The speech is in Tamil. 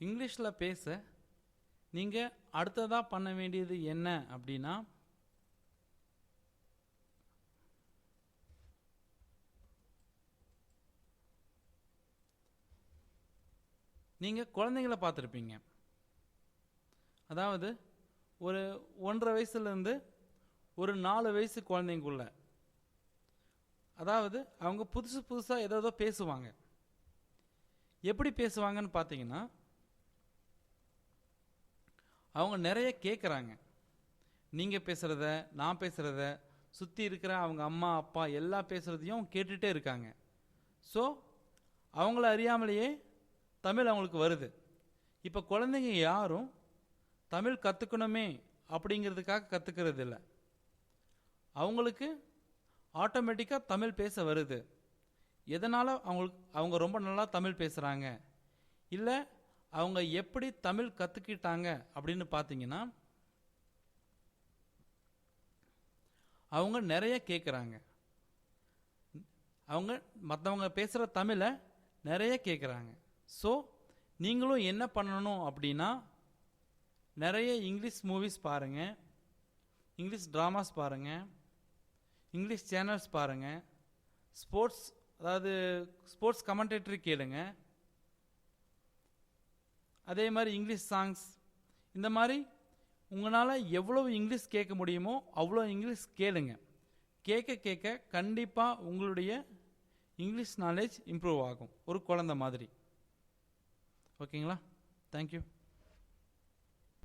இங்கிலீஷில் பேச நீங்கள் அடுத்ததாக பண்ண வேண்டியது என்ன அப்படின்னா, நீங்கள் குழந்தைங்கள பார்த்துருப்பீங்க. அதாவது ஒரு 1.5 வயசுலேருந்து ஒரு 4 வயசு குழந்தைங்குள்ள, அதாவது அவங்க புதுசு புதுசாக ஏதோ பேசுவாங்க. எப்படி பேசுவாங்கன்னு பார்த்தீங்கன்னா, அவங்க நிறைய கேட்குறாங்க. நீங்கள் பேசுகிறத, நான் பேசுகிறத, சுற்றி இருக்கிற அவங்க அம்மா அப்பா எல்லாம் பேசுகிறதையும் கேட்டுகிட்டே இருக்காங்க. ஸோ அவங்கள அறியாமலேயே தமிழ் அவங்களுக்கு வருது. இப்போ குழந்தைங்க யாரும் தமிழ் கற்றுக்கணுமே அப்படிங்கிறதுக்காக கற்றுக்கிறது இல்லை. அவங்களுக்கு ஆட்டோமேட்டிக்காக தமிழ் பேச வருது. எதனால் அவங்க ரொம்ப நல்லா தமிழ் பேசுகிறாங்க, இல்லை அவங்க எப்படி தமிழ் கற்றுக்கிட்டாங்க அப்படின்னு பார்த்தீங்கன்னா, அவங்க நிறைய கேட்குறாங்க. அவங்க மற்றவங்க பேசுகிற தமிழை நிறைய கேட்குறாங்க. ஸோ நீங்களும் என்ன பண்ணணும் அப்படின்னா, நிறைய இங்கிலீஷ் மூவிஸ் பாருங்கள், இங்கிலீஷ் ட்ராமாஸ் பாருங்கள், இங்கிலீஷ் சேனல்ஸ் பாருங்கள், ஸ்போர்ட்ஸ் கமெண்டேட்டரி கேளுங்க, அதே மாதிரி இங்கிலீஷ் சாங்ஸ். இந்த மாதிரி உங்களால் எவ்வளோ இங்கிலீஷ் கேட்க முடியுமோ அவ்வளோ இங்கிலீஷ் கேளுங்க. கேட்க கேட்க கண்டிப்பாக உங்களுடைய இங்கிலீஷ் நாலேஜ் இம்ப்ரூவ் ஆகும், ஒரு குழந்தை மாதிரி. ஓகேங்களா? தேங்க்யூ.